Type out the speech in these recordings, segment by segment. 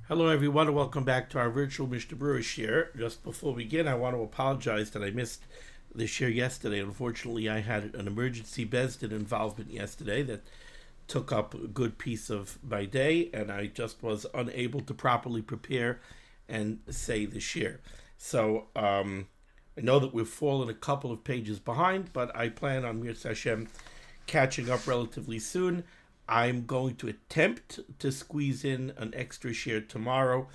Hello everyone and welcome back to our virtual Mishnah Beurah share. Just before we begin, I want to apologize that I missed the share yesterday. Unfortunately, I had an emergency Bezdin involvement yesterday that took up a good piece of my day, and I just was unable to properly prepare and say the share. So I know that we've fallen a couple of pages behind, but I plan on Mir Hashem catching up relatively soon. I'm going to attempt to squeeze in an extra share tomorrow.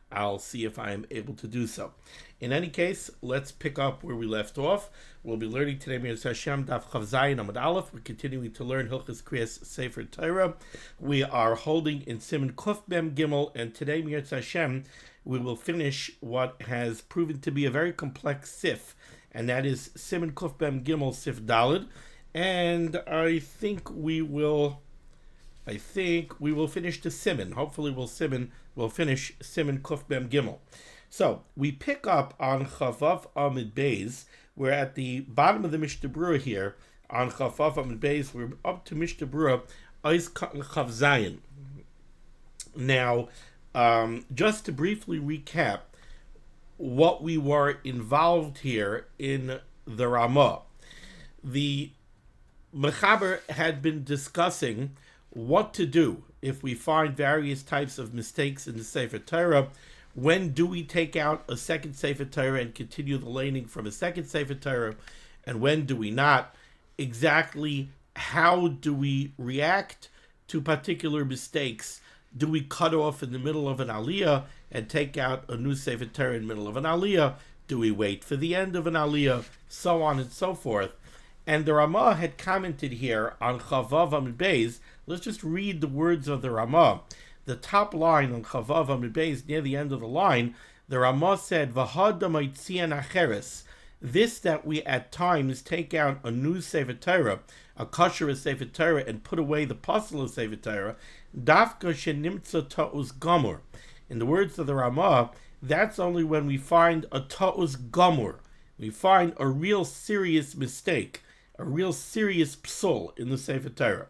I'll see if I am able to do so. In any case, let's pick up where we left off. We'll be learning today Mir Hashem Daf Chav Zayin Amud Aleph. We're continuing to learn Hilchos Kriyas Sefer Torah. We are holding in Siman Kuf Mem Gimel, and today Mir Hashem we will finish what has proven to be a very complex sif, and that is Siman Kuf Mem Gimel Sif Daled. And I think we will finish the Siman. Hopefully we'll finish Siman Kuf Mem Gimel. So we pick up on Chavav Amid Beis. We're at the bottom of the Mishnah Beurah here on Chavav Amid Beis. We're up to Mishnah Beurah Ois Katan Chav Zayin. Now, just to briefly recap what we were involved here in the Ramah. The Mechaber had been discussing what to do if we find various types of mistakes in the Sefer Torah. When do we take out a second Sefer Torah and continue the laning from a second Sefer Torah, and when do we not? Exactly how do we react to particular mistakes? Do we cut off in the middle of an aliyah and take out a new Sefer Torah in the middle of an aliyah? Do we wait for the end of an aliyah? So on and so forth. And the Ramah had commented here on Chavav Amid Beis. Let's just read the words of the Ramah. The top line on Chavav Amid Beis, near the end of the line, the Ramah said, "V'hada moitzian acheres." This that we at times take out a new Sefer Torah, a kosher Sefer Torah, and put away the pasul of Sefer Torah, dafka shenimtza ta'us gamur. In the words of the Ramah, that's only when we find a ta'us gamur. We find a real serious mistake, a real serious psul in the Sefer Torah.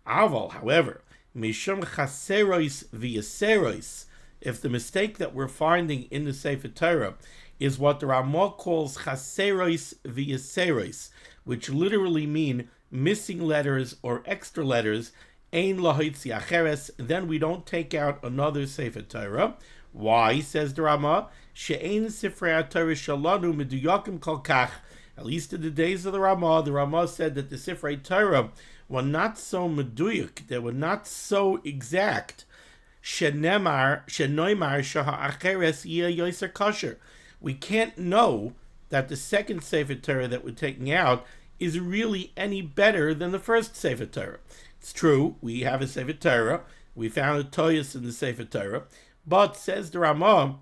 Aval, however, mishum chaserois v'yaserois, if the mistake that we're finding in the Sefer Torah is what the Ramah calls chaserois v'yaserois, which literally mean missing letters or extra letters, ein lahoitzi acheres, then we don't take out another Sefer Torah. Why, says the Ramah, she'ein sifrei Torah shalanu meduyakim kol kach. At least in the days of the Ramah said that the Sifrei Torah were not so meduyuk, they were not so exact. Shenoimar shaha acheres yeh yoser kosher. We can't know that the second Sefer Torah that we're taking out is really any better than the first Sefer Torah. It's true, we have a Sefer Torah, we found a toyus in the Sefer Torah, but, says the Ramah,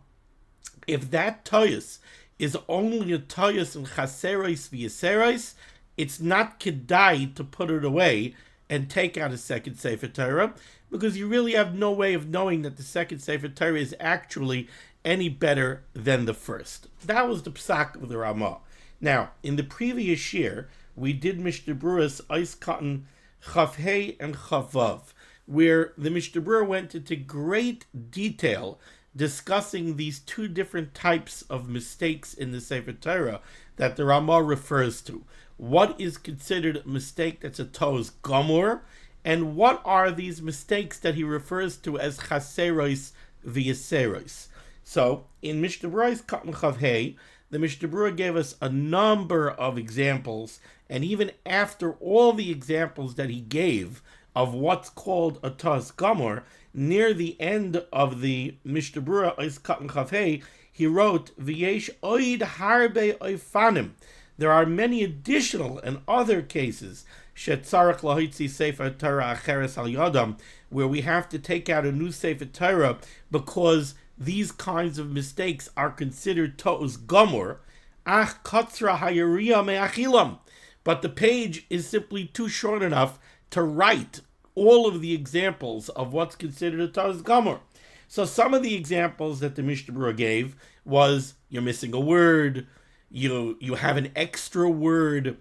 if that toyus is only a toyus in chaserois v'yaserois, it's not kedai to put it away and take out a second Sefer Torah, because you really have no way of knowing that the second Sefer Torah is actually any better than the first. That was the psak of the Ramah. Now, in the previous year, we did Mishnah Beurah's Ois Katan Chav Hei and Chavav, where the Mishnah Beurah went into great detail discussing these two different types of mistakes in the Sefer Torah that the Ramah refers to. What is considered a mistake that's a to's gomor, and what are these mistakes that he refers to as chaserois v'yaserois? So, in Mishnah Beurah's Katan Chav Hei, the Mishnah Beurah gave us a number of examples, and even after all the examples that he gave of what's called a to's gomor, near the end of the Mishnah Beurah Ois Katan Chav Hei, he wrote, "V'yesh oid harbe oifanim." There are many additional and other cases, shetzarach lahitzi Sefer Torah acheres al yadam, where we have to take out a new Sefer Torah because these kinds of mistakes are considered to'us gomor. Ach katzra hayariya me'achilam, but the page is simply too short enough to write all of the examples of what's considered a to'us gomor. So some of the examples that the Mishnah Beurah gave was, you're missing a word, you have an extra word,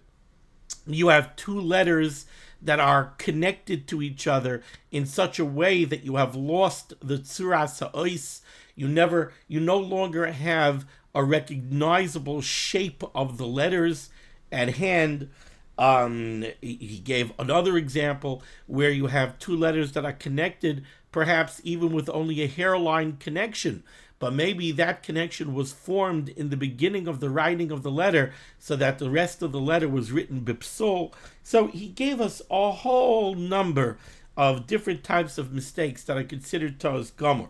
you have two letters that are connected to each other in such a way that you have lost the tzuras ha'ois. You no longer have a recognizable shape of the letters at hand. He gave another example where you have two letters that are connected, perhaps even with only a hairline connection, but maybe that connection was formed in the beginning of the writing of the letter so that the rest of the letter was written bipsul. So he gave us a whole number of different types of mistakes that are considered toas gomer.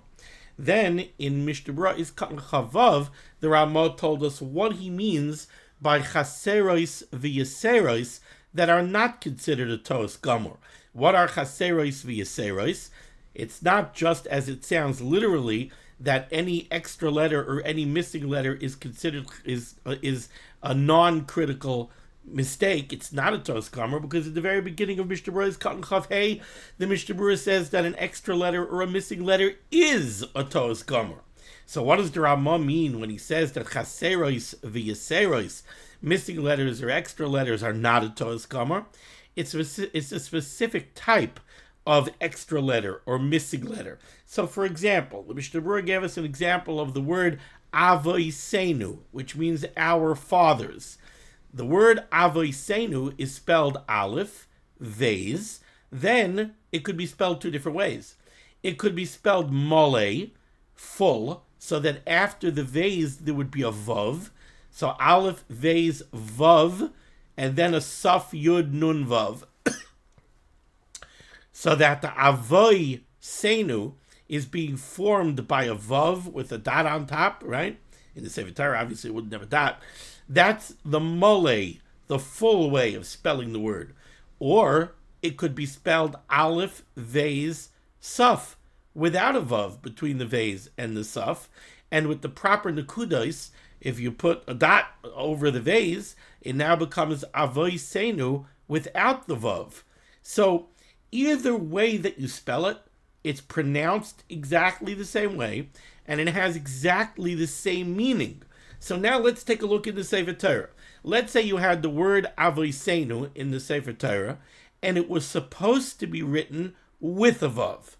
Then in Mishnah Berurah is Katan Chavav, the Ramah told us what he means by chaseros v'yaseros that are not considered a toas gomer. What are chaseros v'yaseros? It's not just as it sounds literally that any extra letter or any missing letter is considered is a non-critical mistake. It's not a toas gomer, because at the very beginning of Mishnah Berurah is Katan Chav Hey, the Mishnah Berurah says that an extra letter or a missing letter is a toas gomer. So what does the Ramah mean when he says that chaseros v'yaseros, missing letters or extra letters, are not a toas gomer? It's a specific type of extra letter or missing letter. So for example, the Mishnah Berurah gave us an example of the word avoisenu, which means our fathers. The word avoisenu is spelled aleph, vez. Then it could be spelled two different ways. It could be spelled mole, full, so that after the vez there would be a vav. So aleph, vez, vav, and then a saf, yud, nun, vav. So that the avoy senu is being formed by a vav with a dot on top, right? In the Sefer Torah, obviously, it wouldn't have a dot. That's the mole, the full way of spelling the word. Or it could be spelled aleph, vez, saf, without a vav between the vez and the saf. And with the proper nekudos, if you put a dot over the vez, it now becomes avoy senu without the vav. So either way that you spell it, it's pronounced exactly the same way, and it has exactly the same meaning. So now let's take a look in the Sefer Torah. Let's say you had the word avoisenu in the Sefer Torah, and it was supposed to be written with a vav,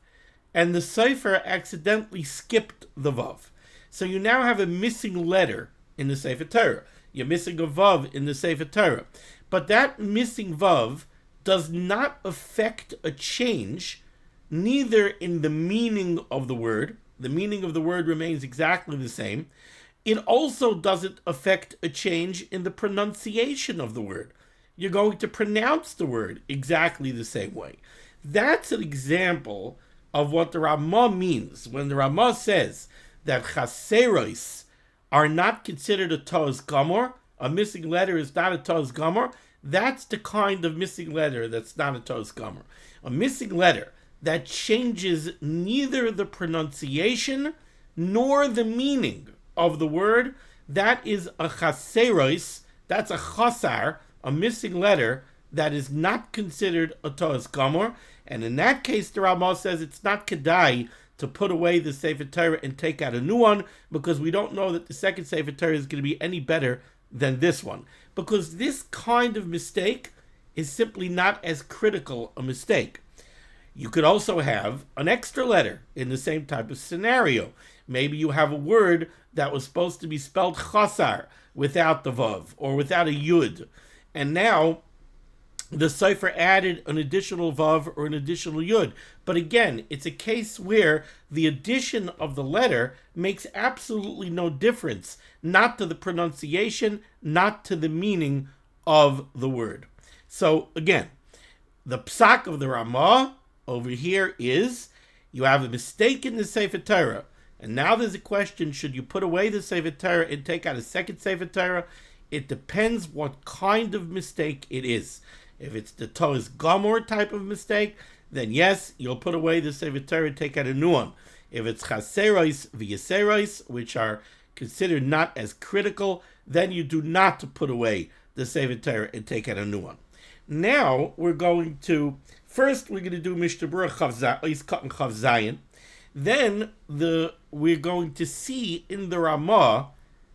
and the Sefer accidentally skipped the vav. So you now have a missing letter in the Sefer Torah. You're missing a vav in the Sefer Torah. But that missing vav does not affect a change, neither in the meaning of the word. The meaning of the word remains exactly the same. It also doesn't affect a change in the pronunciation of the word. You're going to pronounce the word exactly the same way. That's an example of what the Ramah means when the Ramah says that chaseros are not considered a toas gomer. A missing letter is not a toas gomer. That's the kind of missing letter that's not a toas gomer. A missing letter that changes neither the pronunciation nor the meaning of the word, that is a chaseros, that's a chasar, a missing letter that is not considered a toas gomer. And in that case, the Ramah says it's not kedai to put away the Sefer Torah and take out a new one, because we don't know that the second Sefer Torah is going to be any better than this one. Because this kind of mistake is simply not as critical a mistake. You could also have an extra letter in the same type of scenario. Maybe you have a word that was supposed to be spelled chasar without the vav or without a yud, and now the Sefer added an additional vav or an additional yud. But again, it's a case where the addition of the letter makes absolutely no difference, not to the pronunciation, not to the meaning of the word. So again, the psak of the Ramah over here is you have a mistake in the Sefer Torah, and now there's a question, should you put away the Sefer Torah and take out a second Sefer Torah? It depends what kind of mistake it is. If it's the toas gomer type of mistake, then yes, you'll put away the Sefer Torah and take out a new one. If it's chaseros v'yaseros, which are considered not as critical, then you do not put away the Sefer Torah and take out a new one. Now we're going to do Mishnah Berurah Chav Zayin. Then we're going to see in the Ramah,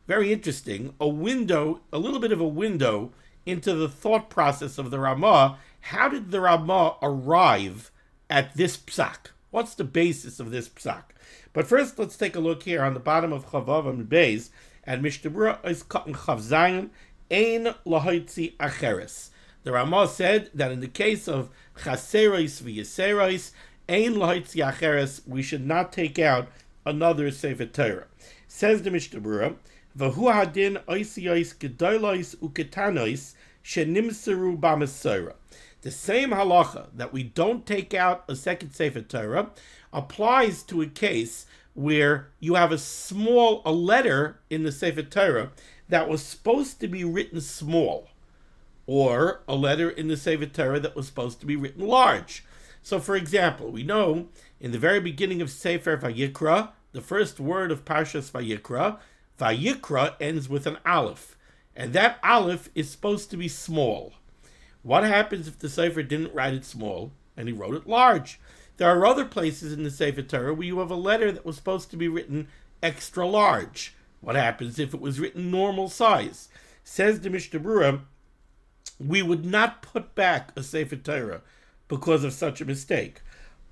very interesting, a little bit of a window into the thought process of the Ramah, how did the Ramah arrive at this psak? What's the basis of this psak? But first, let's take a look here on the bottom of Chavav and Beis, and Mishnah Berurah is cut in Chav Zayin, Ein lahoitzi acheres. The Ramah said that in the case of chaseros v'yeseros, Ein lahoitzi acheres, we should not take out another Sefer Torah. Says the Mishnah Berurah, V'hu hadin oisiyos gedolos uketanos shenimseru b'Mesorah. The same halacha that we don't take out a second Sefer Torah applies to a case where you have a letter in the Sefer Torah that was supposed to be written small, or a letter in the Sefer Torah that was supposed to be written large. So, for example, we know in the very beginning of Sefer Vayikra, the first word of Parshas Vayikra, Vayikra ends with an aleph, and that aleph is supposed to be small. What happens if the Sefer didn't write it small and he wrote it large? There are other places in the Sefer Torah where you have a letter that was supposed to be written extra large. What happens if it was written normal size? Says the Mishnah Berurah, we would not put back a Sefer Torah because of such a mistake.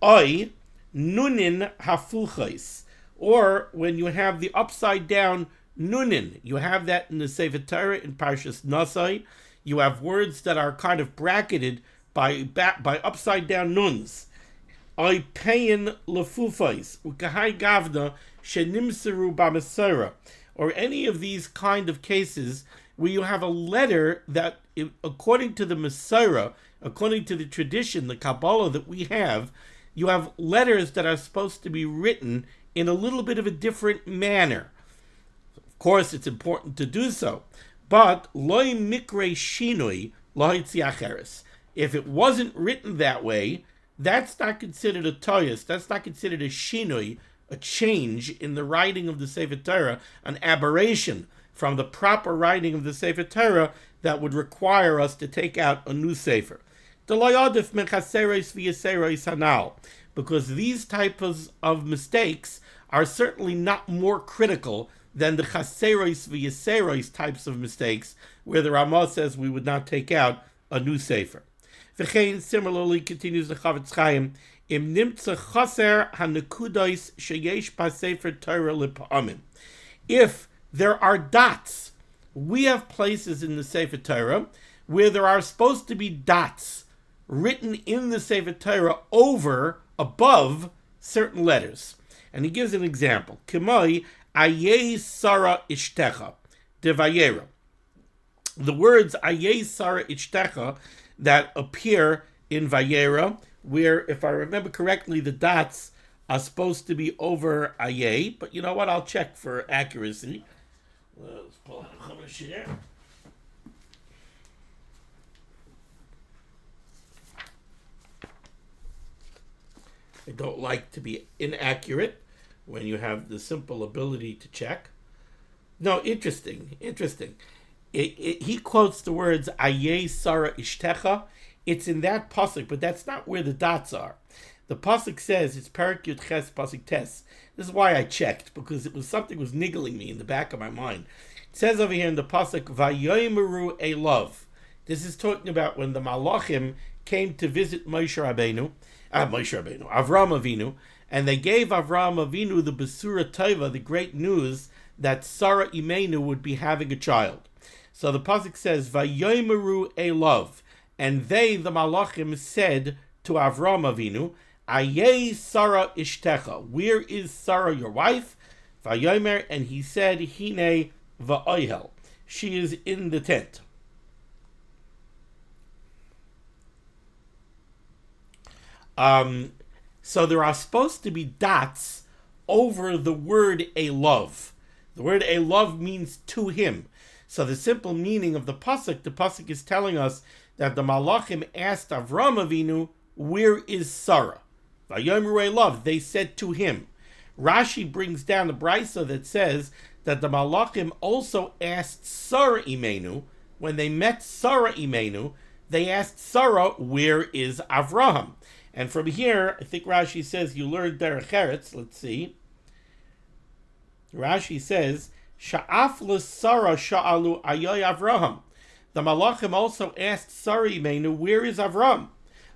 Oy nunin hafuchais, or when you have the upside down nunin, you have that in the Sefer Torah in Parshas Nasai. You have words that are kind of bracketed by upside down nuns. Oy pein lefufais ukahai gavna shenimseru b'Mesorah, or any of these kind of cases where you have a letter that, according to the Mesorah, according to the tradition, the Kabbalah that we have, you have letters that are supposed to be written in a little bit of a different manner. Of course, it's important to do so, but loy mikre shinui lahitzi acheres. If it wasn't written that way, that's not considered a toyas. That's not considered a shinui, a change in the writing of the Sefer Torah, an aberration from the proper writing of the Sefer Torah that would require us to take out a new Sefer. Because these types of mistakes are certainly not more critical than the chaseros v'yeseros types of mistakes, where the Ramah says we would not take out a new Sefer. V'chein, similarly, continues the Chavetz Chaim, im nimtza chaser hanekudos sheyesh ba Sefer Torah l'pa'amim. If there are dots, we have places in the Sefer Torah where there are supposed to be dots written in the Sefer Torah above certain letters. And he gives an example. K'moi ayei Sara ishtecha de Vayera. The words ayei Sara ishtecha that appear in Vayera, where, if I remember correctly, the dots are supposed to be over ayei, but you know what? I'll check for accuracy. Let's pull out a chumash here. I don't like to be inaccurate when you have the simple ability to check. No, interesting. He quotes the words Ayei Sara Ishtecha. It's in that pasuk, but that's not where the dots are. The pasuk says it's Perek Yud Ches pasuk Tes. This is why I checked, because something was niggling me in the back of my mind. It says over here in the pasuk Vayomeru Elav. This is talking about when the Malachim came to visit Avraham Avinu, and they gave Avraham Avinu the Beurah Tova, the great news that Sarah Imenu would be having a child. So the pasuk says, Vayomeru Elav, and they, the Malachim, said to Avraham Avinu, Ayei Sarah Ishtecha, where is Sarah your wife? Vayomer, and he said, Hine va'oihel, she is in the tent. So there are supposed to be dots over the word Elav. The word Elav means to him. So the simple meaning of the pasuk is telling us that the Malachim asked Avraham Avinu, where is Sarah? Vayomeru Elav, they said to him. Rashi brings down the brisa that says that the Malachim also asked Sarah Imenu. When they met Sarah Imenu, they asked Sarah, where is Avraham? And from here, I think Rashi says you learned derech eretz. Let's see. Rashi says, Sha'af l'Sara sha'alu ayoy Avraham. the Malachim also asked Sari Imenu, where is Avram?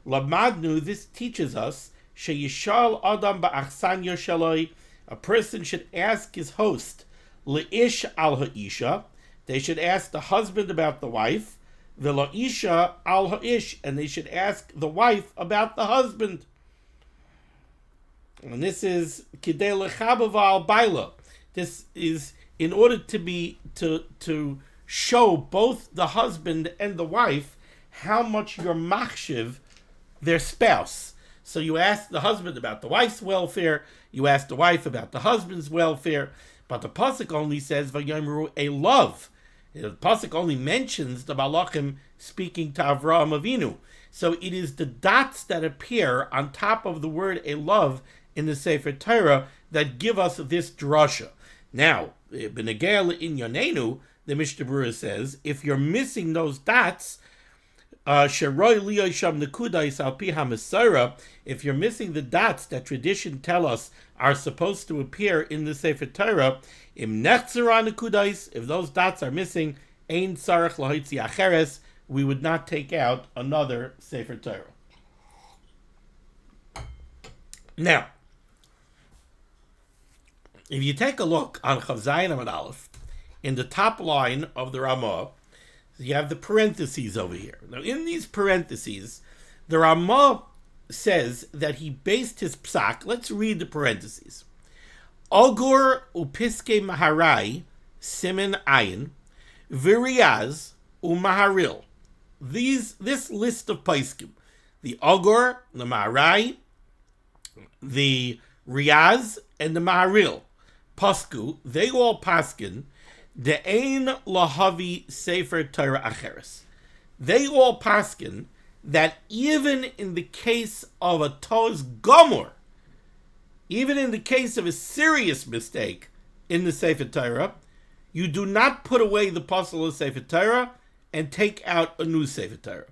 Lamadnu, this teaches us, Sheyishal Adam ba'achsanya shaloi, a person should ask his host, Leish al ha'isha, they should ask the husband about the wife, V'la'isha al ha'ish, and they should ask the wife about the husband. And this is Kidei lechabav al baila. This is in order to show both the husband and the wife how much you're machshiv their spouse. So you ask the husband about the wife's welfare, you ask the wife about the husband's welfare, but the pasuk only says vayomru a love. The pasuk only mentions the Malachim speaking to Avraham Avinu. So it is the dots that appear on top of the word a love in the Sefer Torah that give us this drasha. Now, B'negel in Yonenu, the Mishnah Berurah says, if you're missing those dots, if you're missing the dots that tradition tell us are supposed to appear in the Sefer Torah, if those dots are missing, we would not take out another Sefer Torah. Now, if you take a look on Chav Zayin Amud Aleph, in the top line of the Ramah, you have the parentheses over here. Now, in these parentheses, the Ramah says that he based his psak. Let's read the parentheses. Ogur upiske maharai siman ayin v'riyaz umaharil. This list of paiskim, the Ogur, the Maharai, the Riyaz, and the Maharil, Pasku, they all paskin, de'ein lahavi Sefer Torah acheres. They all paskin that even in the case of a tos gomor, even in the case of a serious mistake in the Sefer Torah, you do not put away the pasal of Sefer Torah and take out a new Sefer Torah.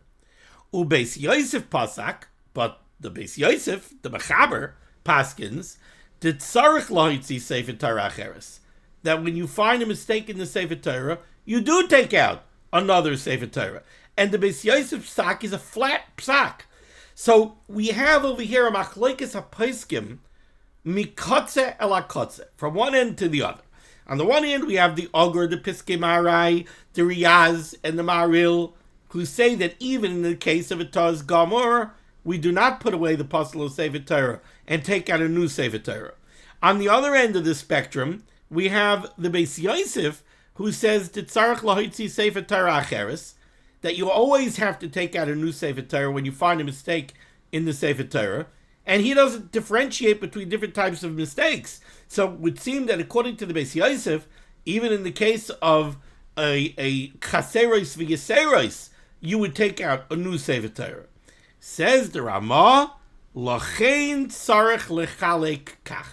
Ubeis Yosef pasak, but the Beis Yosef, the Mechaber, paskins, the tzarich lahitzi Sefer Torah acheres, that when you find a mistake in the Sefer Torah, you do take out another Sefer Torah. And the Beis Yosef psak is a flat psak. So we have over here a machlokes haposkim mikotze el hakotze, from one end to the other. On the one hand, we have the Ogur, the Piskei Maharai, the Riyaz, and the Maharil, who say that even in the case of a Taz Gomor, we do not put away the Pasal of Sefer Torah and take out a new Sefer Torah. On the other end of the spectrum, we have the Beis Yosef, who says that Tzarech Lahitzi Sefer Torah Acheres, that you always have to take out a new Sefer Torah when you find a mistake in the Sefer Torah, and he doesn't differentiate between different types of mistakes. So it would seem that according to the Beis Yosef, even in the case of a chaseros v'yeseros, you would take out a new Sefer Torah. Says the Ramah, Lachein tzarech lechalek kach.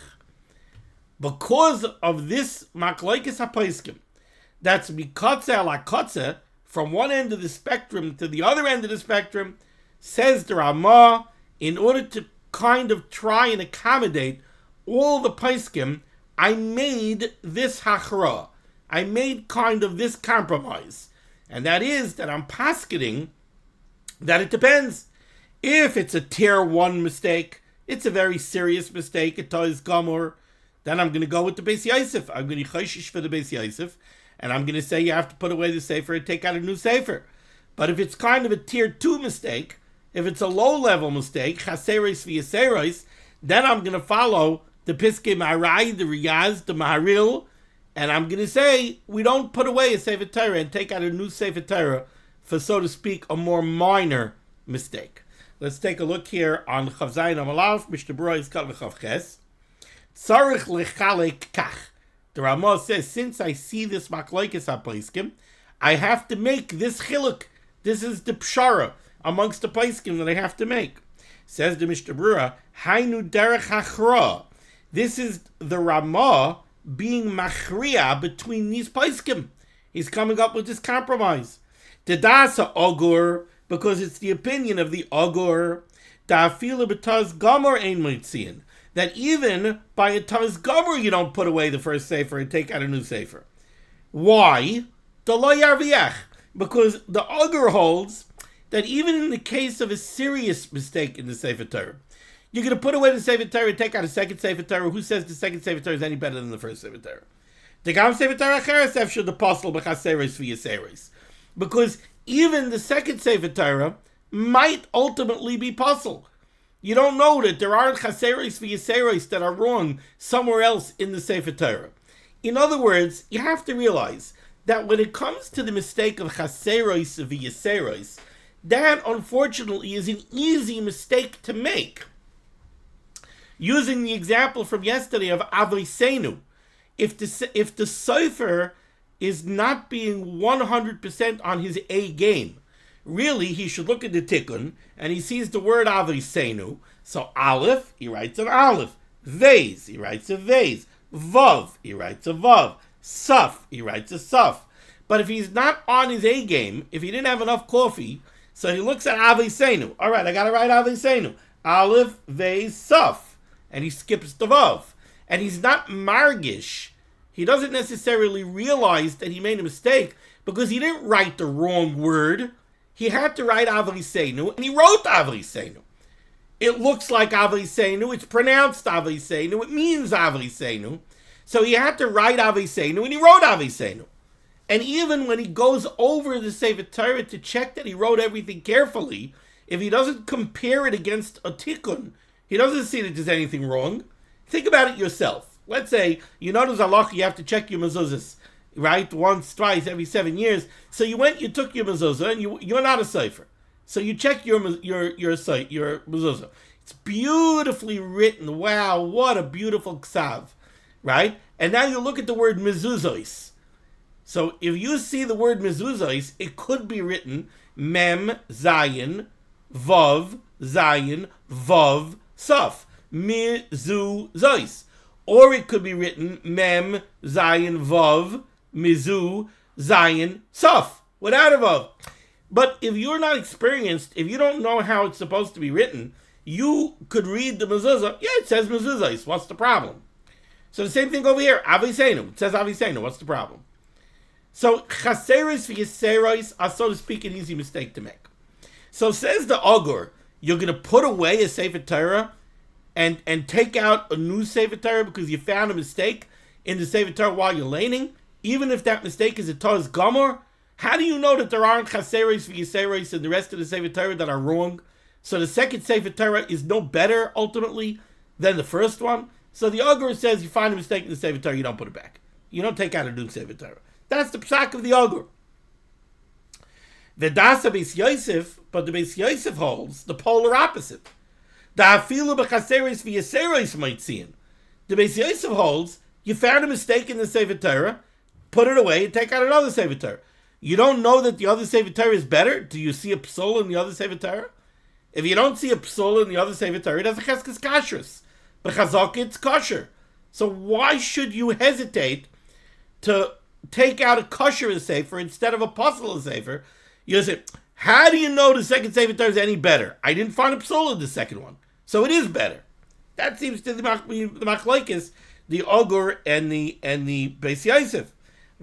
Because of this machlokes haposkim, that's mikotze al hakotze, from one end of the spectrum to the other end of the spectrum, says the Ramah, in order to kind of try and accommodate all the poskim, I made this hachra. I made kind of this compromise. And that is that I'm paskening that it depends. If it's a tier 1 mistake, it's a very serious mistake, it is gomor, then I'm going to go with the Beis Yosef. I'm going to choshish for the Beis Yosef, and I'm going to say you have to put away the Sefer and take out a new Sefer. But if it's kind of a tier 2 mistake, if it's a low-level mistake, chaseros v'yaseros, then I'm going to follow the Piskei Maharai, the Riyaz, the Maharil, and I'm going to say we don't put away a Sefer Torah and take out a new Sefer Torah for, so to speak, a more minor mistake. Let's take a look here on Chav Zayin Amud Aleph, Mishnah Berurah is Kal Chav Ches. Tzarich lechalek kach. The Ramah says, since I see this machlokes haposkim, I have to make this chiluk. This is the pshara amongst the poskim that I have to make. Says the Mishnah Berurah, Hainu derech hachra. This is the Ramah being machria between these poskim. He's coming up with this compromise. Dedasa ogur, because it's the opinion of the ogur, da'afila b'taz gomer ein moitziin, that even by a taz gomer you don't put away the first sefer and take out a new sefer. Why? D'lo yarviach. because the augur holds that even in the case of a serious mistake in the Sefer Torah, you're going to put away the Sefer Torah and take out a second Sefer Torah. Who says the second Sefer Torah is any better than the first Sefer Torah? Because even the second Sefer Torah might ultimately be puzzle. You don't know that there aren't chaseros v'yaseros that are wrong somewhere else in the Sefer Torah. In other words, you have to realize that when it comes to the mistake of chaseros v'yaseros, that unfortunately is an easy mistake to make. Using the example from yesterday of Avoseinu, if the Sefer is not being 100% on his A game, really he should look at the tikkun and he sees the word Avoseinu. So Aleph, he writes an Aleph. Vez, he writes a Vez. Vav, he writes a Vav. Saf, he writes a Saf. But if he's not on his A game, if he didn't have enough coffee, so he looks at Avoseinu. All right, I got to write Avoseinu. Aleph, Vez, Saf. And he skips the Vav. And he's not margish. He doesn't necessarily realize that he made a mistake because he didn't write the wrong word. He had to write Avoseinu, and he wrote Avoseinu. It looks like Avoseinu. It's pronounced Avoseinu. It means Avoseinu. So he had to write Avoseinu, and he wrote Avoseinu. And even when he goes over the Sefer Torah to check that he wrote everything carefully, if he doesn't compare it against a tikkun, he doesn't see that there's anything wrong. Think about it yourself. Let's say you notice halacha, you have to check your mezuzahs, right? Once, twice, every 7 years. So you took your mezuzah, and you're not a sefer. So you check your mezuzah. It's beautifully written. Wow, what a beautiful ksav, right? And now you look at the word mezuzos. So if you see the word mezuzos, it could be written mem zayin vav zayin vav saf mezuzos, or it could be written mem zayin vav mizu zayin saf without a vav. But if you're not experienced, if you don't know how it's supposed to be written, you could read the mezuzah. Yeah, it says mezuzos. What's the problem? So the same thing over here. Avoseinu. It says Avoseinu. What's the problem? So chaseros v'yaseros are, so to speak, an easy mistake to make. So says the augur, you're going to put away a Sefer Torah and take out a new Sefer Torah because you found a mistake in the Sefer Torah while you're laning, even if that mistake is a Torah's Gomor. How do you know that there aren't chaseros v'yaseros in the rest of the Sefer Torah that are wrong? So the second Sefer Torah is no better, ultimately, than the first one? So the augur says you find a mistake in the Sefer Torah, you don't put it back. You don't take out a new Sefer Torah. That's the psak of the augur. The dasa Beis Yosef, but the Beis Yosef holds the polar opposite. The afilu b'chaseros v'yaseros moitziin. The Beis Yosef holds you found a mistake in the Sefer Torah, put it away, and take out another Sefer Torah. You don't know that the other Sefer Torah is better? Do you see a psola in the other Sefer Torah? If you don't see a psola in the other Sefer Torah, it has a cheskes kashrus. But chazak, it's kosher. So why should you hesitate to take out a kosher sefer instead of a puzzle sefer? You say, how do you know the second Sefer Torah is any better? I didn't find a psola in the second one, so it is better. That seems to be the machlokes, the augur and the Beis Yosef.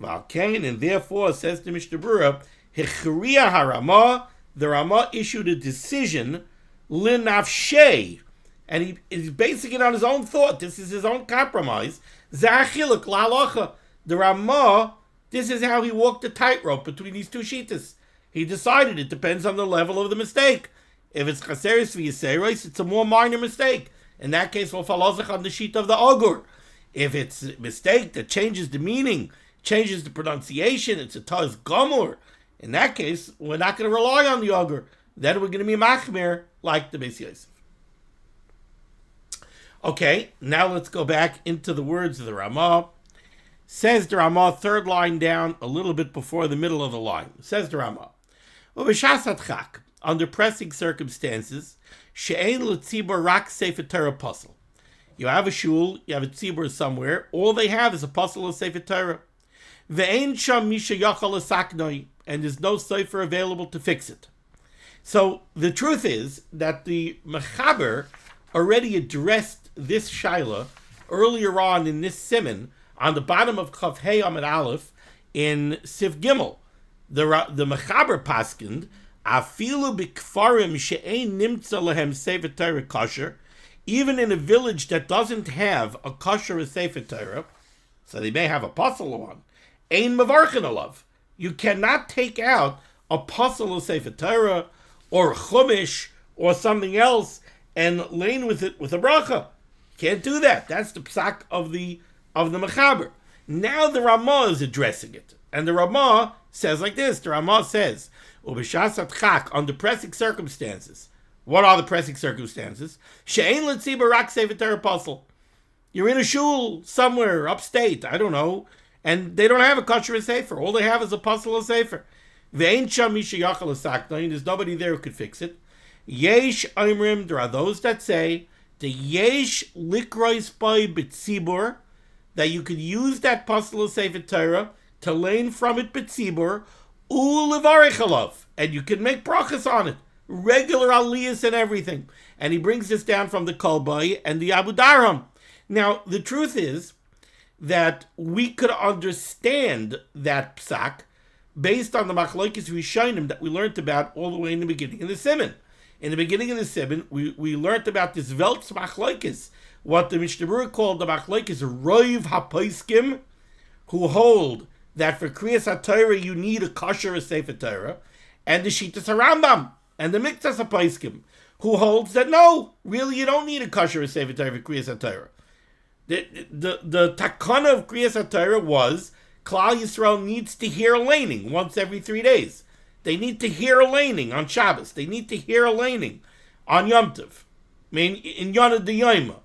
And therefore, says the Mishnah Berurah, Hechriya harama, the Rama issued a decision, linafshei, and he is basing it on his own thought. This is his own compromise. Zachiluk la'alacha. The Rama, this is how he walked the tightrope between these two shittas. He decided it depends on the level of the mistake. If it's chaseros v'yaseros, it's a more minor mistake. In that case, we'll follow on the sheet of the augur. If it's a mistake that changes the meaning, changes the pronunciation, it's a taz gomor. In that case, we're not going to rely on the augur. Then we're going to be machmir like the Beis Yosef. Okay, now let's go back into the words of the Ramah. Says the Ramah, third line down, a little bit before the middle of the line. Says the Ramah, under pressing circumstances, she'ein l'tzibur rak Sefer Torah puzzle. You have a shul, you have a tzibur somewhere, all they have is a puzzle of Sefer Torah. Ve'ein sham misha yachal esaknoi, and there's no sefer available to fix it. So the truth is that the Mechaber already addressed this shaila earlier on in this Siman, on the bottom of Chav Hey Amid Aleph in Sif Gimel, The Mechaber paskind, afilu b'kfarim she'ein nimtza lehem Sefer Torah kosher, even in a village that doesn't have a kosher Sefer Torah, so they may have a puzzle one, ein mevarchen alav. You cannot take out a puzzle of Sefer Torah or chumash or something else and lane with it with a bracha. Can't do that. That's the psak of the Mechaber. Now the Ramah is addressing it, and the Ramah says like this. The Ramah says, "Ubishas atchak, under pressing circumstances." What are the pressing circumstances? She'ein l'tzibur rak Sefer Torah puzzle. You're in a shul somewhere upstate, I don't know, and they don't have a kosher sefer. All they have is a puzzle of sefer. Ve'ein sham mi sheyachal l'saknayin. There's nobody there who could fix it. Yesh oimrim. There are those that say the yesh likrois by b'tzibur, that you could use that puzzle of Sefer Torah to lane from it b'tzibur u'levarich alav, and you can make brachas on it, regular aliyahs and everything. And he brings this down from the Kolbai and the Abu Daram. Now, the truth is that we could understand that psak based on the machlokes rishonim that we learned about all the way in the beginning of the Siman. In the beginning of the Siman, we learned about this Veltz machlokes, what the Mishnah Berurah called the machlokes roiv hapoiskim, who hold that for kriyas haTorah you need a kosher Sefer Torah, and the Shittas HaRambam and the Miktas hapoiskim, who holds that no, really you don't need a kosher Sefer Torah for kriyas haTorah. The takana of kriyas haTorah was Klal Yisrael needs to hear laning once every 3 days. They need to hear laning on Shabbos. They need to hear laning on Yom Tov. I mean, in Yonah D'Yoma.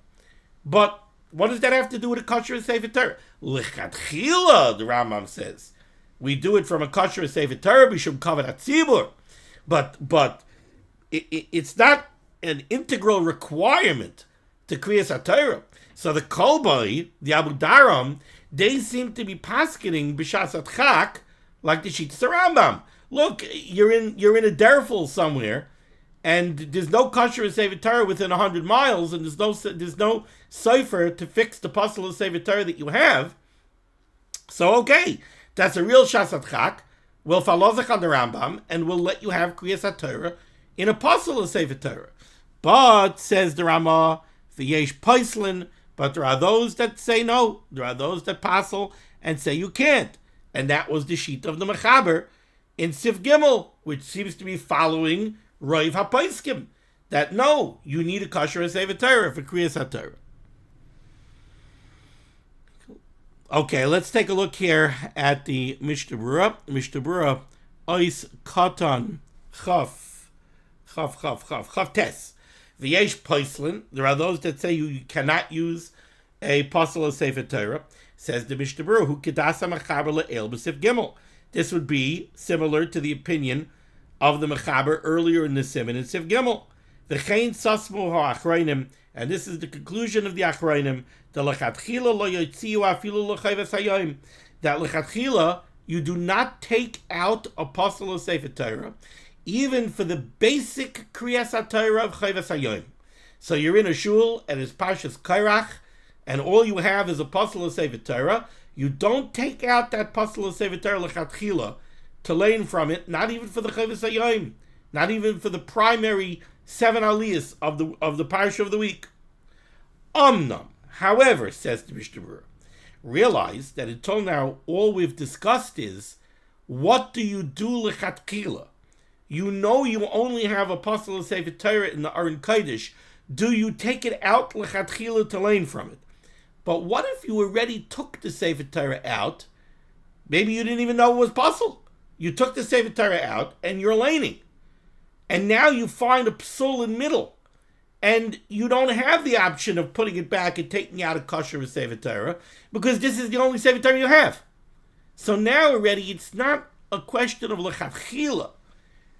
But what does that have to do with a kosher Sefer Torah? Lichatchila, the Rambam says. We do it from a kosher Sefer Torah, b'shum kavod hatzibur. But it's not an integral requirement to kriyas haTorah. So the Kolbai, the Abu Daram, they seem to be paskening b'shas atchak like the Shittas Rambam. Look, you're in a derful somewhere, and there's no kosher Sefer Torah within 100 miles, and there's no cipher to fix the puzzle of Sefer Torah that you have. So okay, that's a real shas atchak. We'll follow the Rambam, and we'll let you have kriyas haTorah in a puzzle of Sefer Torah. But says the Ramah, v'yesh paislin. But there are those that say no. There are those that passel and say you can't. And that was the sheet of the Mechaber in Sif Gimel, which seems to be following Roiv HaPaiskim. That no, you need a kosher Sefer Torah for kriyas haTorah. Okay, let's take a look here at the Mishnah Berurah. Mishnah Berurah, Ois Katan Chaf Tes. V'yesh Paislin. There are those that say you cannot use a puzzle of Sefer Torah. Says the Mishnah Berurah, who kedasa mechaber le'el b'sif gimel. This would be similar to the opinion of the Mechaber earlier in the Siman in Sif Gimel. V'chein sasmu ha'achreinim, and this is the conclusion of the achreinim, the lechatchila lo yotziu afilu l'chayves hayom, that lechatchila you do not take out a puzzle of Sefer Torah, even for the basic kriyas haTorah of chayves hayom. So you're in a shul and it's Parshas Kairach, and all you have is a puzzle of Sefer Torah. You don't take out that puzzle of Sefer Torah lechatchila to lane from it, not even for the chayves hayom, not even for the primary 7 aliyahs of the parsha of the week. Omnam, however, says the Mishnah Berurah, realize that until now all we've discussed is what do you do lechatchila? You know you only have a puzzle of Sefer Torah in the Aron Kodesh. Do you take it out lechatchila to lane from it? But what if you already took the Sefer Torah out? Maybe you didn't even know it was puzzle. You took the Sefer Torah out and you're laning. And now you find a psul in middle. And you don't have the option of putting it back and taking out a kosher of Sefer Torah because this is the only Sefer Torah you have. So now already it's not a question of lechatchila.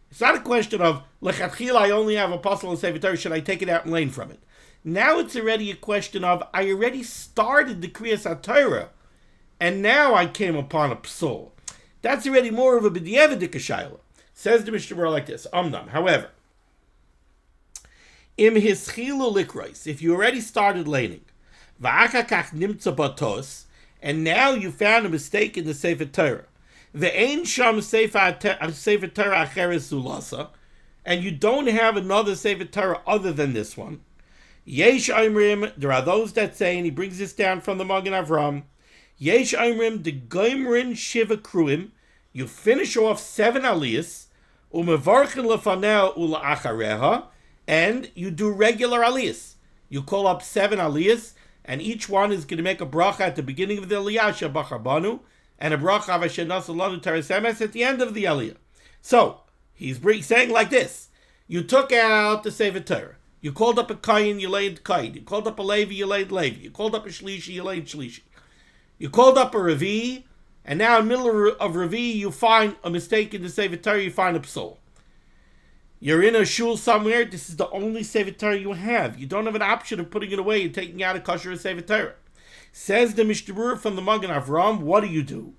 It's not a question of lechatchila, I only have a puzzle of Sefer Torah, should I take it out and lane from it? Now it's already a question of, I already started the kriyas haTorah, and now I came upon a psul. That's already more of a b'diavad shayla. Says the Mishnah Berurah like this, Omnam, however, im hischilu likrois, if you already started laning, v'achakach nimtza batos, and now you found a mistake in the Sefer Torah, Ve'ein sham Sefer Torah acheres zulasa, and you don't have another Sefer Torah other than this one. Yesh Oimrim, there are those that say, and he brings this down from the Magen Avram, Yesh Oimrim de Goimrin Shiva Kruim, you finish off 7 aliyahs, umevarchen lefaneh ula'achareha, and you do regular aliyahs. You call up 7 aliyahs, and each one is going to make a bracha at the beginning of the aliyah, Shabacharbanu, and a bracha of Asher Nasalanu Teres Emes at the end of the aliyah. So, he's saying like this, you took out the Sefer Torah, you called up a Kayin, you laid Kayin. You called up a Levi, you laid Levi. You called up a Shlishi, you laid Shlishi. You called up a Revi, and now in the middle of Revi, you find a mistake in the Sefer Torah, you find a Psal. You're in a shul somewhere, this is the only Sefer Torah you have. You don't have an option of putting it away and taking out a kosher Sefer Torah. Says the Mishnah from the Magen Avram, what do?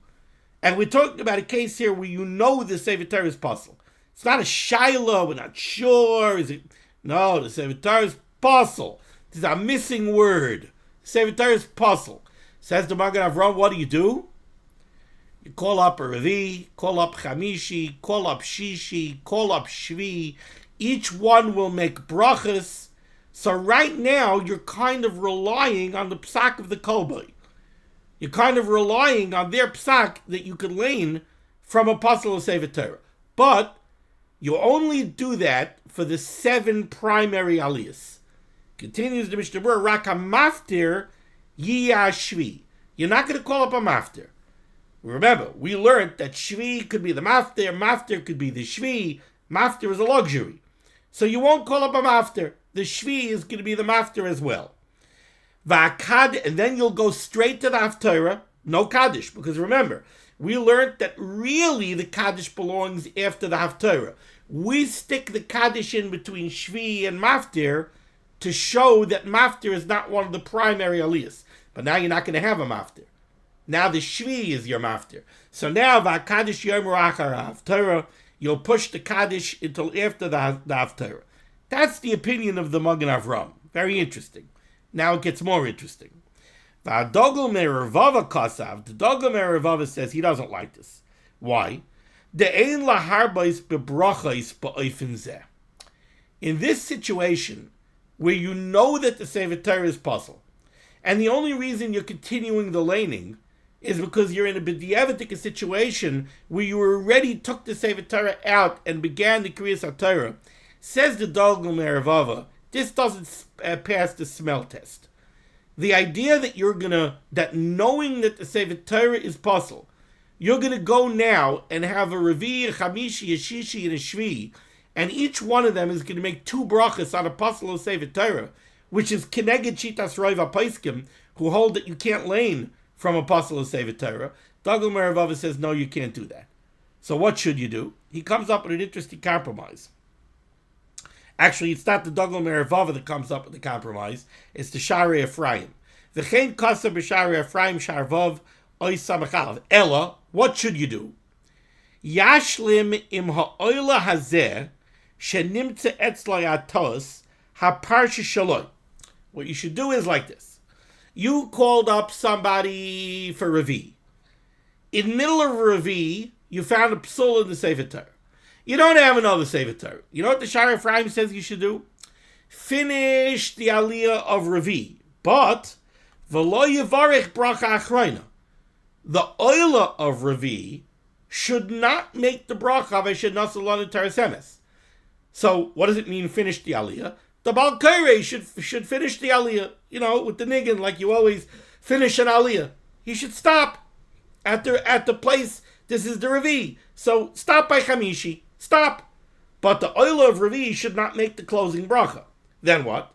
And we're talking about a case here where you know the Sefer Torah is puzzle. It's not a Shiloh, we're not sure, is it? No, the Sefer Torah is puzzle. This is a missing word. The Sefer Torah is puzzle. Says the Magen Avram, what do? You call up a Revi, call up Chamishi, call up Shishi, call up Shvi. Each one will make brachas. So right now, you're kind of relying on the psak of the Kolboi. You're kind of relying on their psak that you could learn from a puzzle of Sefer Torah. But you only do that for the 7 primary aliyahs. Continues the Mishnah, Rak maftir yiyah shvi. You're not going to call up a maftir. Remember, we learned that shvi could be the maftir could be the shvi. Maftir is a luxury. So you won't call up a maftir. The shvi is going to be the maftir as well. And then you'll go straight to the haTorah, no kaddish, because remember, we learned that really the kaddish belongs after the haTorah. We stick the kaddish in between shvi and maftir to show that maftir is not one of the primary aliyahs. But now you're not going to have a maftir. Now the shvi is your maftir. So now v'kaddish yomer achar haTorah, you'll push the kaddish until after the haTorah. That's the opinion of the Magen Avram. Very interesting. Now it gets more interesting. V'adogel merevava kasav. The dogel merevava says he doesn't like this. Why? In this situation, where you know that the Sefer Torah is puzzle, and the only reason you're continuing the laning is because you're in a b'diavadik situation where you already took the Sefer Torah out and began the Kriyas haTorah, says the Dogel Merevava, this doesn't pass the smell test. The idea that knowing that the Sefer Torah is puzzle, you're going to go now and have a Revi, a Chamishi, a Shishi, and a Shvi, and each one of them is going to make 2 brachas on a puzzle of Sefer Torah, which is Keneged Shitas Roiva Paiskim, who hold that you can't lane from a puzzle of Sefer Torah. Dogel Merevava says, no, you can't do that. So what should you do? He comes up with an interesting compromise. Actually, it's not the Dogel Merevava that comes up with the compromise. It's the Sharei Ephraim. V'chein kasa b'Sharei Ephraim sharvav oy samachalav. Ella, what should you do? Yashlim im ha'oila hazeh shenimtze etzlo yatos ha'parsha shaloi. What you should do is like this. You called up somebody for Revi. In the middle of Revi, you found a psul in the Sefer Torah. You don't have another Sefer Torah. You know what the Sharei Ephraim says you should do? Finish the aliyah of Revi, but v'lo yivarech bracha achrayna. The oila of Revi should not make the bracha of Eshed Nasalanu Teres Emes. So, what does it mean, finish the aliyah? The Baal Koreh should finish the aliyah, with the niggin, like you always finish an aliyah. He should stop at the place, this is the Revi. So, stop by Chamishi. Stop. But the oil of Revi should not make the closing bracha. Then what?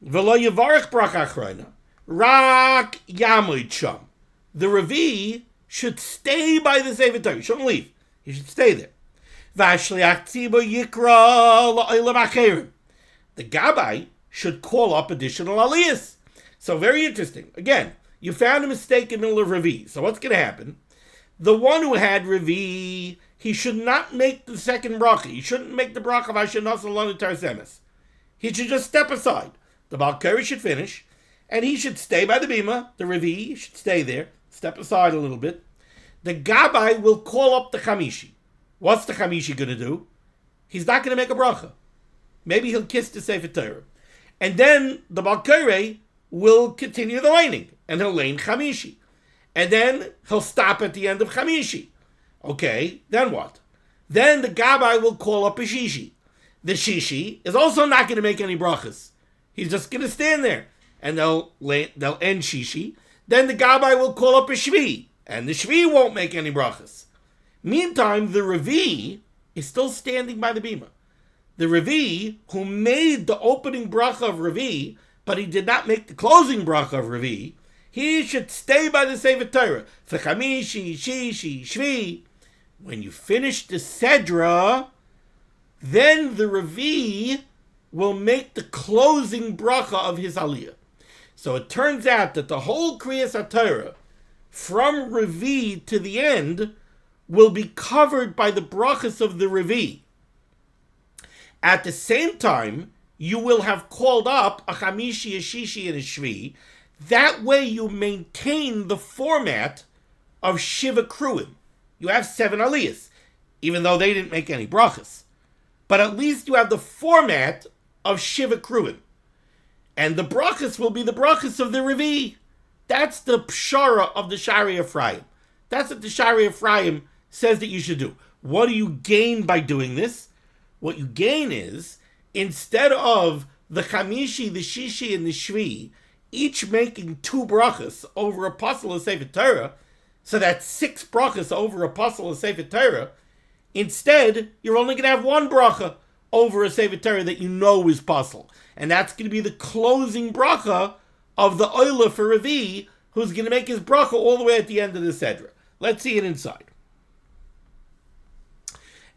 V'lo yivarech bracha achrayna. Rak yamoid sham. The Revi should stay by the Sefer Torah. He shouldn't leave. He should stay there. V'ashliach tzibur yikra la'olam acherim. The Gabbai should call up additional aliyahs. So very interesting. Again, you found a mistake in the middle of Revi. So what's going to happen? The one who had Revi, he should not make the second bracha. He shouldn't make the bracha of Asher Nasalanu Teres Emes. He should just step aside. The Baal Koreh should finish, and he should stay by the bima. The Revi should stay there, step aside a little bit. the Gabbai will call up the Chamishi. What's the Chamishi going to do? He's not going to make a bracha. Maybe he'll kiss the Sefer Torah. And then the Balkare will continue the laning, and he'll lane Chamishi. And then he'll stop at the end of Chamishi. Okay, then what? Then the Gabbai will call up a Shishi. The Shishi is also not going to make any brachas. He's just going to stand there, and they'll end Shishi. Then the Gabbai will call up a Shvi, and the Shvi won't make any brachas. Meantime, the Revi is still standing by the bima. The Revi, who made the opening bracha of Revi, but he did not make the closing bracha of Revi, he should stay by the Sefer Torah. For Chamishi, Shishi, Shvi. When you finish the Sedra, then the Revi will make the closing bracha of his Aliyah. So it turns out that the whole Kriyas haTorah, from Revi to the end, will be covered by the brachas of the Revi. At the same time, you will have called up a Chamishi, a Shishi, and a Shvi. That way you maintain the format of Shiva Kruim. You have 7 Aliyahs, even though they didn't make any brachas. But at least you have the format of Shiva Kruim. And the brachas will be the brachas of the Revi. That's the pshara of the Shari Ephraim. That's what the Shari Ephraim says that you should do. What do you gain by doing this? What you gain is, instead of the Chamishi, the Shishi, and the Shvi, each making 2 brachas over a puzzle of Sefer Torah, so that's 6 brachas over a puzzle of Sefer Torah, instead, you're only going to have 1 bracha over a Sefer Torah that you know is puzzle. And that's going to be the closing bracha of the Oila for Revi, who's going to make his bracha all the way at the end of the Sedra. Let's see it inside.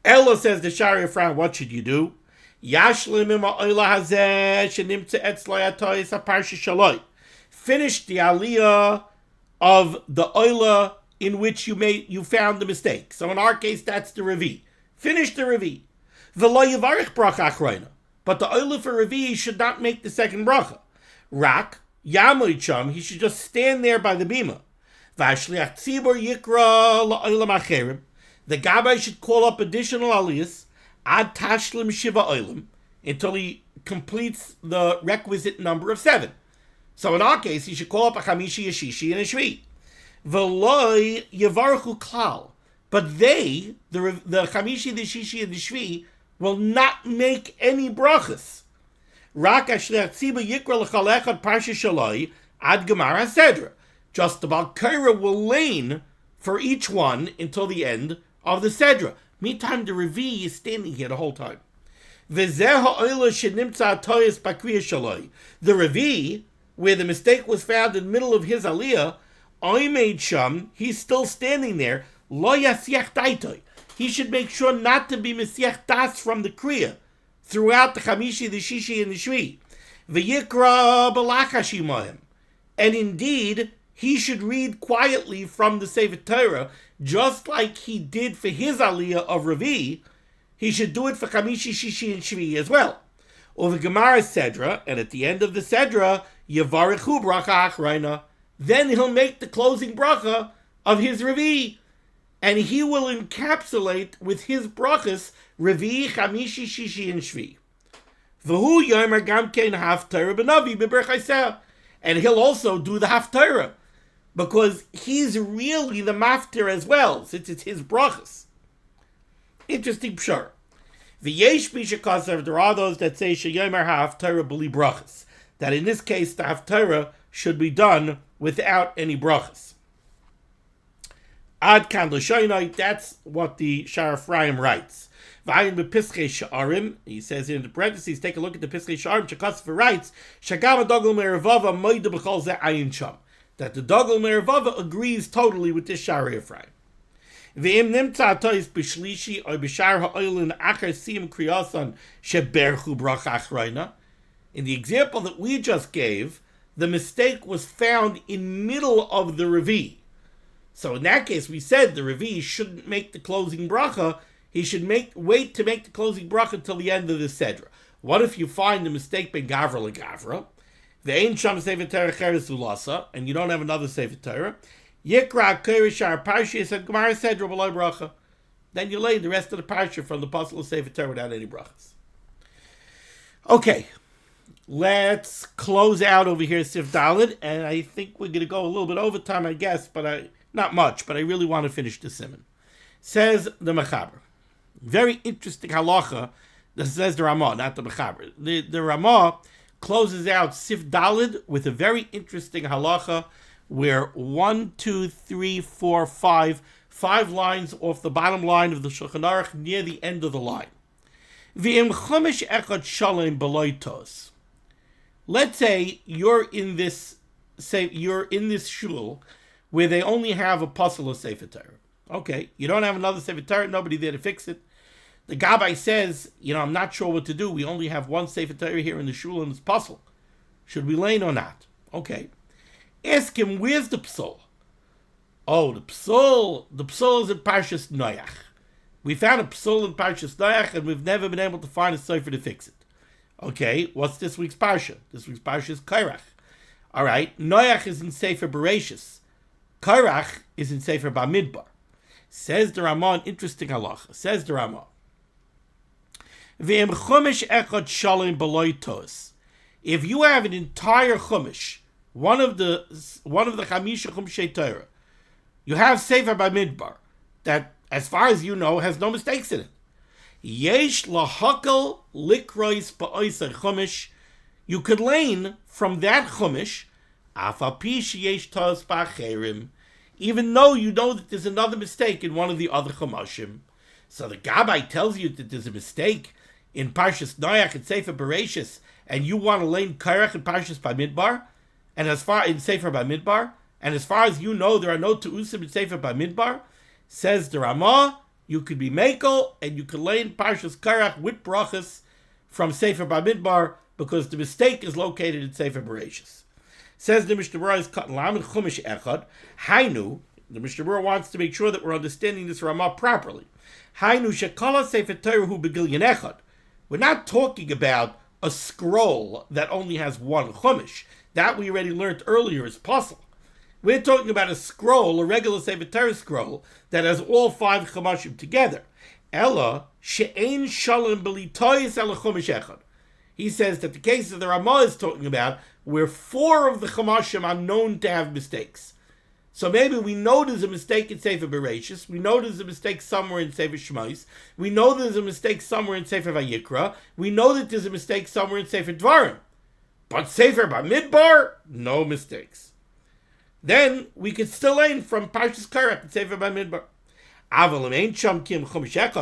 Ella says the Shari Ephraim, what should you do? Finish the aliyah of the oila in which you found the mistake. So in our case, that's the Revi. Finish the Revi. But the oila for Revi should not make the second bracha. Rak yamoicham, he should just stand there by the bima. The Gabbai should call up additional aliyahs ad tashlim shiva oilim until he completes the requisite number of 7. So in our case, he should call up a Chamishi, a Shishi, and a Shvi. V'loi yevarchu klal. But they, the Chamishi, the Shishi, and the Shvi, will not make any brachas. Rak ashlech tziba yikra l'chal echad parsha shaloi ad gemar hasedra. Just the Balkara will lane for each one until the end of the Sedra. Meantime, the Revi is standing here the whole time. The Revi, where the mistake was found in the middle of his aliyah, he's still standing there. He should make sure not to be mesiach das from the kriya throughout the Chamishi, the Shishi, and the Shvi. V'yikra b'lachashimoyim. And indeed, he should read quietly from the Sefer Torah, just like he did for his aliyah of Revi. He should do it for Chamishi, Shishi, and Shvi as well. Over Gemara Sedra, and at the end of the Sedra, Yavarichu bracha achreina. Then he'll make the closing bracha of his Revi, and he will encapsulate with his brachas Revi, Chamishi, Shishi, and Shvi. V'hu yomer gam kein haTorah b'navi b'berchaiseh. And he'll also do the haTorah, because he's really the maftir as well, since it's his brachas. Interesting pshar. V'yesh b'shekasav, there are those that say sheyomer haTorah b'li brachas, that in this case the haTorah should be done without any brachas. Ad kan l'shoynai, that's what the Shar Ephraim writes. V'ayin b'piskei sha'arim, he says in the parentheses, take a look at the piskei sha'arim, Shekasav writes, shagam adogel me'ervava moida b'chol ze ayin sham, that the dogel me'ervava agrees totally with this Shar Ephraim. V'im nimtza atois b'shlishi or b'shar ha'oilin acher siyim kriyasan sheberchu bracha achreina. In the example that we just gave, the mistake was found in middle of the Revi. So in that case, we said the Revi shouldn't make the closing bracha. He should wait to make the closing bracha until the end of the Sedra. What if you find the mistake ben Gavra legavra? The Ein Sham Sefer Torah Cheres Ulasa, and you don't have another Sefer Torah. Yikra Kerishar Parsha said Gemara said Rabbi Bracha. Then you lay the rest of the parsha from the puzzle of Sefer Torah without any brachas. Okay, let's close out over here Sif Daled, and I think we're going to go a little bit over time, I guess, but not much, but I really want to finish the Siman. Says the Mechaber. Very interesting halacha. This says the Ramah, not the Mechaber. The Ramah closes out Sif Daled with a very interesting halacha where 1, 2, 3, 4, 5 lines off the bottom line of the Shulchan Aruch near the end of the line. V'im chomesh echad shalem b'loitos. Let's say you're in this shul where they only have a puzzle of Sefer Torah. Okay, you don't have another Sefer Torah, nobody there to fix it. The Gabbai says, I'm not sure what to do. We only have one Sefer Torah here in the shul and it's puzzle. Should we lane or not? Okay. Ask him, where's the psal? Oh, the psal is in Parshas Noach. We found a psal in Parshas Noach and we've never been able to find a sefer to fix it. Okay, what's this week's parsha? This week's parsha is Korach. All right, Noach is in Sefer Bereshis. Korach is in Sefer Bamidbar. Says the Ramah, an interesting halacha. Says the Ramah. V'em chumash echad shalom b'loitos. If you have an entire chumash, one of the chamisha chumshei Torah, you have Sefer Bamidbar that, as far as you know, has no mistakes in it. Yesh lahakal likrois ba'oisar chumash. You could lane from that chumash, afapi sheyesh tos ba'acherim, even though you know that there's another mistake in one of the other chumashim. So the Gabbai tells you that there's a mistake in Parshas Noach and Sefer Bereshis, and you want to lane Korach in Parshas Bamidbar, and as far in Sefer Bamidbar, and as far as you know, there are no Te'usim in Sefer Bamidbar. Says the Ramah, you could be Mekel, and you could lane Parshas Korach with brachas from Sefer Bamidbar, because the mistake is located in Sefer Bereshis. Says the Mishnah Berurah is cut lamed chumash echad. Hainu, the Mishnah Berurah wants to make sure that we're understanding this Ramah properly. Hainu shekala Sefer Torah hu begilyan echad. We're not talking about a scroll that only has one chumash. That we already learned earlier is puzzle. We're talking about a scroll, a regular Sefer Torah scroll, that has all 5 chumashim together. Ella she'ein shalom b'litoyis ela chumash echad. He says that the case that the Ramah is talking about, where 4 of the chumashim are known to have mistakes. So maybe we know there's a mistake in Sefer Bereshis, we know there's a mistake somewhere in Sefer Shmos, we know there's a mistake somewhere in Sefer Vayikra, we know that there's a mistake somewhere in Sefer Dvarim. But Sefer Bamidbar, no mistakes. Then we could still aim from Parshas Korach and Sefer Bamidbar.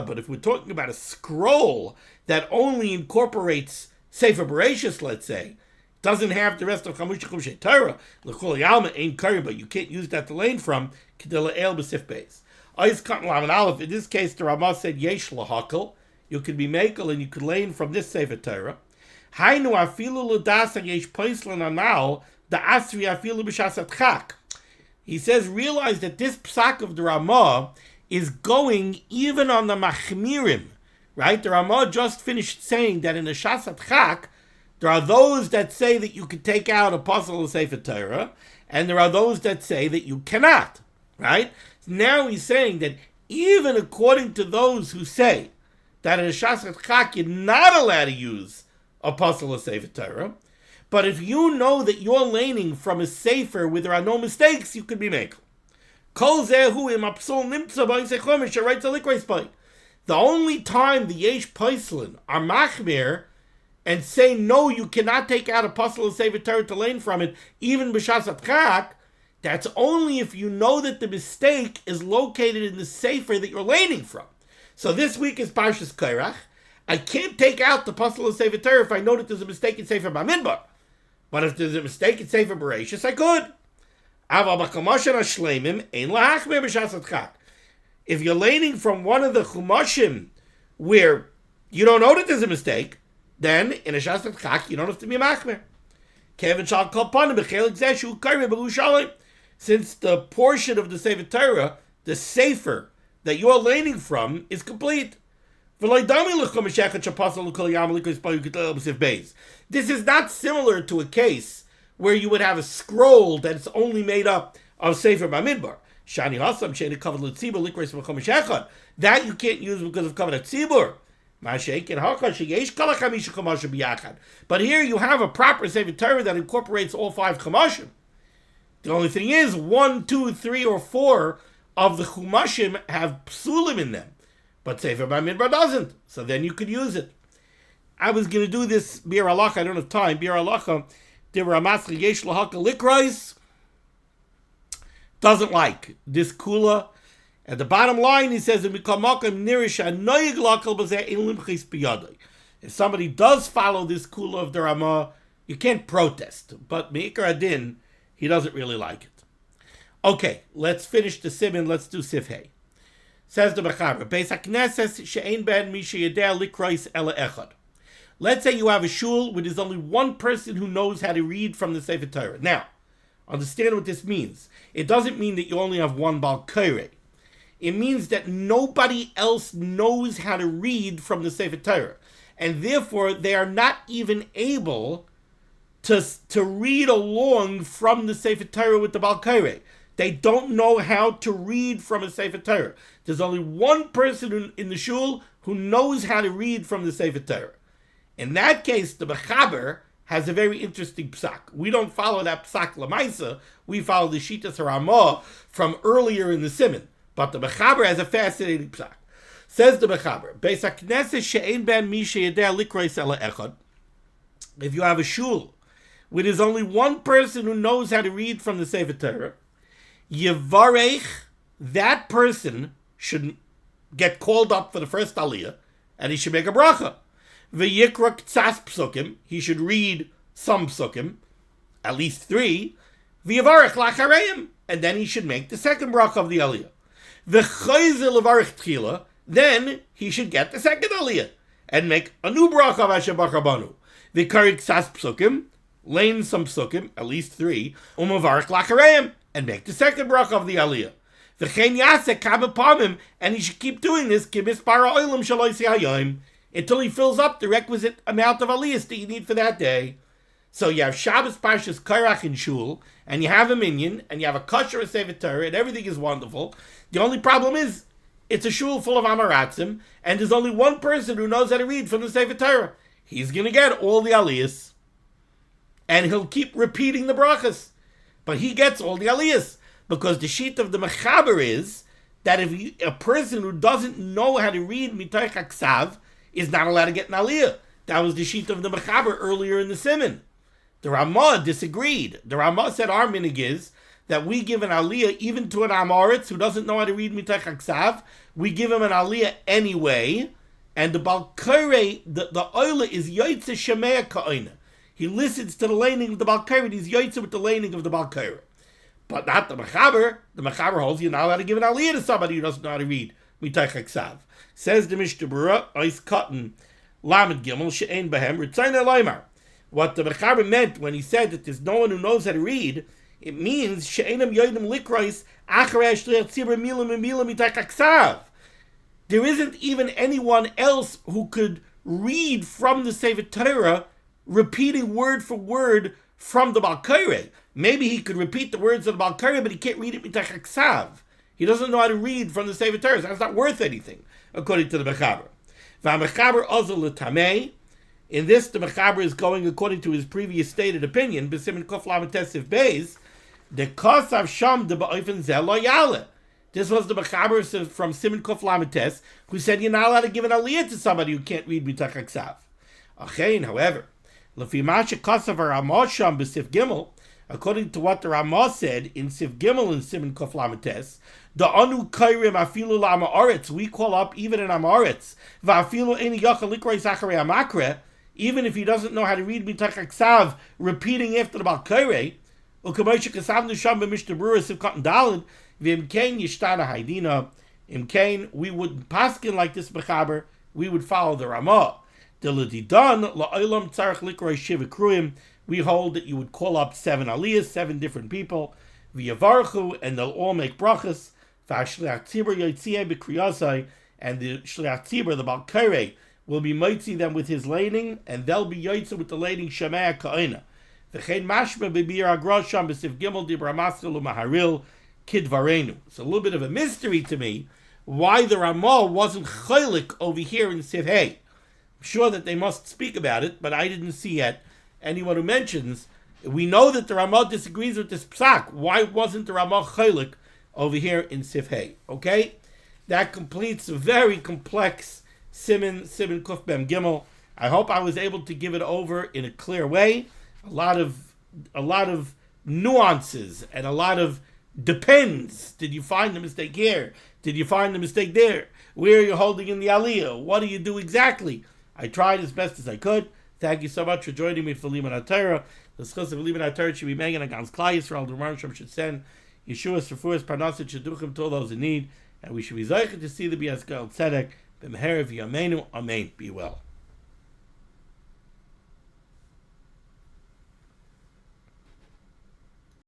But if we're talking about a scroll that only incorporates Sefer Bereshis, let's say, doesn't have the rest of Chamusha Chumshei Torah, L'chol Yalma ain't Kari, but you can't use that to lane from Kedila El B'Sif Beis. Ayis Katan Laman Aleph. In this case, the Ramah said Yesh L'Hakel. You could be Mekel and you could lane from this Sefer Torah. Hainu Afilu L'Dasa Yesh Poislan Anal the Asri Afilu B'Shasat Chak. He says, realize that this psak of the Ramah is going even on the Machmirim, right? The Ramah just finished saying that in the Shasat Chak, there are those that say that you can take out a puzzle of Sefer Torah, and there are those that say that you cannot, right? Now he's saying that even according to those who say that in a Shasat Chak you're not allowed to use a puzzle of Sefer Torah, but if you know that you're laning from a Sefer where there are no mistakes, you could be makel. The only time the Yesh Poislan are machmir and say, no, you cannot take out a puzzle of Sefer Torah to lane from it, even b'shasat chak, that's only if you know that the mistake is located in the Sefer that you're laning from. So this week is Parshas Korach. I can't take out the puzzle of Sefer Torah if I know that there's a mistake in Sefer Bamidbar. But if there's a mistake in Sefer Bereshis, I could. If you're laning from one of the chumashim where you don't know that there's a mistake, then in a Shasat Chak, you don't have to be a machmer. Since the portion of the Sefer Torah, the Sefer that you're laning from, is complete. This is not similar to a case where you would have a scroll that's only made up of Sefer Bamidbar. Shani Hasam Shani Kavod L'Tzibur Likreis V'Chomesh Echad. That you can't use because of Kavod L'Tzibur. But here you have a proper Sefer Torah that incorporates all 5 Chumashim. The only thing is, 1, 2, 3, or 4 of the Chumashim have psulim in them. But Sefer Bamidbar doesn't. So then you could use it. I was going to do this Beurah Halacha. I don't have time. Beurah Halacha. Divramatzli Yesh Lahaka Likreis doesn't like this kula. At the bottom line, he says, if somebody does follow this kula of the Ramah, you can't protest. But Me'ikar Adin, he doesn't really like it. Okay, let's finish the Siman. Let's do Sifhei. Says the Mechaber, Beis HaKnesses she'ein ben mi sheyedea likros ela echad. Let's say you have a shul where there's only one person who knows how to read from the Sefer Torah. Now, understand what this means. It doesn't mean that you only have one Bal Koreh. It means that nobody else knows how to read from the Sefer Torah. And therefore, they are not even able to read along from the Sefer Torah with the Bal Koreh. They don't know how to read from a Sefer Torah. There's only one person in the shul who knows how to read from the Sefer Torah. In that case, the Mechaber has a very interesting psak. We don't follow that psak lamaisa. We follow the Shitas Ramah from earlier in the Siman. But the Mechaber has a fascinating psak. Says the Mechaber, Beis HaKnesses she'ein ben mi sheyedea likros ela echad. If you have a shul where there's only one person who knows how to read from the Sefer Torah, Yevarech, that person should get called up for the first aliyah, and he should make a bracha. V'yikra k'tzas psukim, he should read some psukim, at least 3. V'yavarech lachareim, and then he should make the second bracha of the aliyah. V'chayze levarech tchila, then he should get the second aliyah and make a new bracha of Hashem b'chabanu. V'kari k'tzas psukim, learn some psukim, at least 3, u'mavarech lachareim, and make the second bracha of the aliyah. V'chein yaseh kama pamim, and he should keep doing this k'mispar ha'olam shelo yisei hayom, until he fills up the requisite amount of aliyahs that you need for that day. So you have Shabbos Parshas Korach in Shul, and you have a minyan, and you have a kosher Sefer Torah, and everything is wonderful. The only problem is, it's a shul full of Amaratzim, and there's only one person who knows how to read from the Sefer Torah. He's going to get all the aliyahs, and he'll keep repeating the brachas. But he gets all the aliyahs, because the sheet of the Mechaber is that if a person who doesn't know how to read Mitoch HaKsav is not allowed to get an aliyah. That was the sheet of the Mechaber earlier in the Siman. The Ramah disagreed. The Ramah said our minig is that we give an aliyah even to an Amoritz who doesn't know how to read Mitoch HaKsav. We give him an aliyah anyway, and the Bal Koreh, the Oila is Yoitze Shemea Ka'oina. He listens to the laning of the Bal Koreh, he's Yoitze with the laning of the Bal Koreh. But not the Mechaber. The Mechaber holds you're not allowed to give an aliyah to somebody who doesn't know how to read Mitoch HaKsav. Says the Mishnah Beurah, Ois Cotton, Lamed Gimel, She'ein Behem, Ritzayna Leimar. What the Mechaber meant when he said that there's no one who knows how to read, it means She'einam Yoidim Likros, Acharei Shliach Tzibur Milam Milam Mitoch HaKsav. There isn't even anyone else who could read from the Sefer Torah, repeating word for word from the Bal Koreh. Maybe he could repeat the words of the Bal Koreh, but he can't read it Mitoch HaKsav. He doesn't know how to read from the Sefer Torah, so that's not worth anything, according to the Mechaber. V'amechaber ozol l'tamei. In this, the Mechaber is going according to his previous stated opinion, b'simin kof lamed tesif beis, the kosav sham de ba'ofen zeh lo yale. This was the Mechaber from Siman kof lamed tes, who said you're not allowed to give an aliyah to somebody who can't read Mitoch HaKsav. Achein, however, l'fi ma shekosav ha'ramah sham b'sif gimel, according to what the Ramah said in Sif Gimel and Siman Kof Lamed Tes, the anu kairim afilu la'amaretz, we call up even an amaretz, va'afilu eni yachal likros acharei amakre, even if he doesn't know how to read Mitoch HaKsav, repeating after the Bal Koreh, u'kamoy shekasavnu sham b'Mishnah Berurah Sif Cotton Dalin, v'imkein yishtana haydina, imkein, we would paskin like this Mechaber, we would follow the Ramah. Diladidan la'olam tzarech likros shiva kruyim, we hold that you would call up 7 aliyahs, 7 different people, v'yavarchu, and they'll all make brachas, v'ashliach tzibur yotziyeh b'kriyasai, and the shliach tzibur, the Bal Koreh, will be mitzi them with his laning, and they'll be yotze with the laning shemea ka'ina. V'chein mashma b'Beurah grosham b'sif gimel dibra maschil u'maharil kidvarenu. It's a little bit of a mystery to me why the Ramah wasn't chaylik over here in Sif Hey. I'm sure that they must speak about it, but I didn't see yet anyone who mentions. We know that the Ramah disagrees with this psak. Why wasn't the Ramah chaylik over here in Sif Hey? Okay? That completes a very complex Siman Kuf Bem Gimel. I hope I was able to give it over in a clear way. A lot of nuances and a lot of depends. Did you find the mistake here? Did you find the mistake there? Where are you holding in the aliyah? What do you do exactly? I tried as best as I could. Thank you so much for joining me for limud haTorah. The schus of limud haTorah should be making against Klal Yisrael. The Rosh should send Yeshua's refuahs parnasit shaduchim to all those in need, and we should be zeicher to see the Biaskel Tzedek b'meher v'yameinu. Amen. Be well.